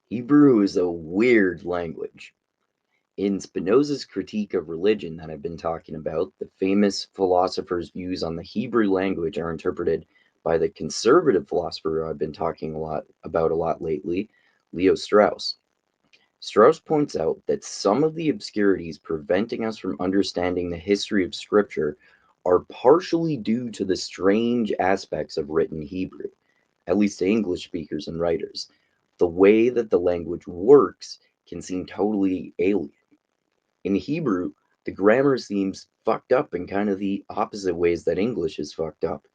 Hebrew is a weird language. In Spinoza's critique of religion that I've been talking about, the famous philosopher's views on the Hebrew language are interpreted by the conservative philosopher I've been talking a lot lately, Leo Strauss. Strauss points out that some of the obscurities preventing us from understanding the history of Scripture are partially due to the strange aspects of written Hebrew, at least to English speakers and writers. The way that the language works can seem totally alien. In Hebrew, the grammar seems fucked up in kind of the opposite ways that English is fucked up.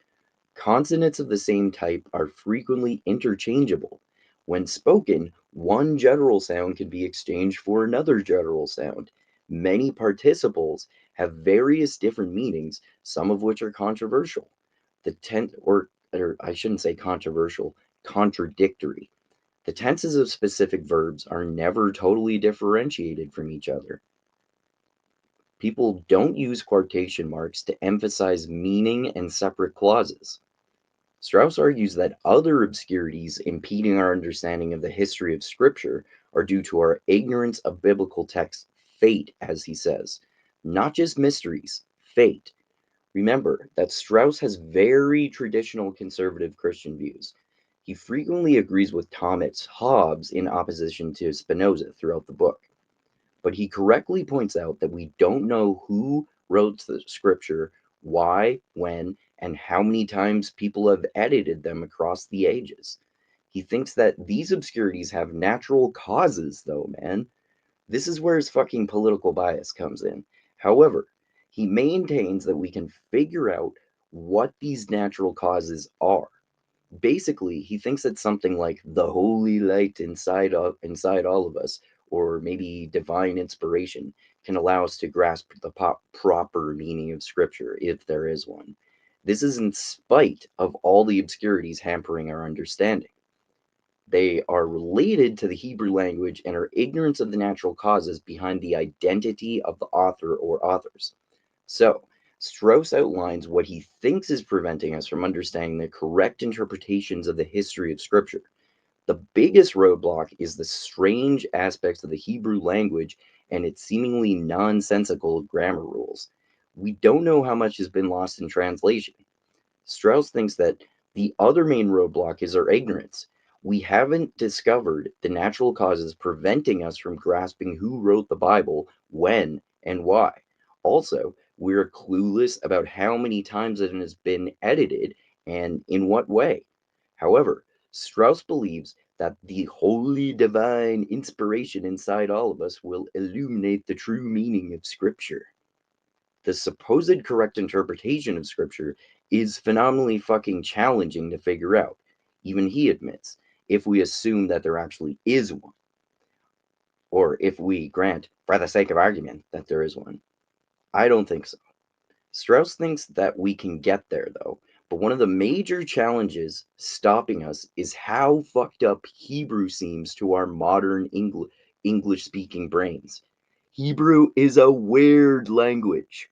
Consonants of the same type are frequently interchangeable. When spoken, one general sound can be exchanged for another general sound. Many participles have various different meanings, some of which are controversial. The tense, or I shouldn't say controversial, contradictory. The tenses of specific verbs are never totally differentiated from each other. People don't use quotation marks to emphasize meaning and separate clauses. Strauss argues that other obscurities impeding our understanding of the history of Scripture are due to our ignorance of biblical text fate, as he says, not just mysteries, fate. Remember that Strauss has very traditional conservative Christian views. He frequently agrees with Thomas Hobbes in opposition to Spinoza throughout the book. But he correctly points out that we don't know who wrote the scripture, why, when, and how many times people have edited them across the ages. He thinks that these obscurities have natural causes, though, man. This is where his fucking political bias comes in. However, he maintains that we can figure out what these natural causes are. Basically, he thinks that something like the holy light inside all of us, or maybe divine inspiration, can allow us to grasp the proper meaning of Scripture, if there is one. This is in spite of all the obscurities hampering our understanding. They are related to the Hebrew language and our ignorance of the natural causes behind the identity of the author or authors. So, Strauss outlines what he thinks is preventing us from understanding the correct interpretations of the history of Scripture. The biggest roadblock is the strange aspects of the Hebrew language and its seemingly nonsensical grammar rules. We don't know how much has been lost in translation. Strauss thinks that the other main roadblock is our ignorance. We haven't discovered the natural causes preventing us from grasping who wrote the Bible, when, and why. Also, we're clueless about how many times it has been edited and in what way. However, Strauss believes that the holy divine inspiration inside all of us will illuminate the true meaning of Scripture. The supposed correct interpretation of Scripture is phenomenally fucking challenging to figure out, even he admits, if we assume that there actually is one, or if we grant, for the sake of argument, that there is one. I don't think so. Strauss thinks that we can get there, though, but one of the major challenges stopping us is how fucked up Hebrew seems to our modern English speaking brains. Hebrew is a weird language.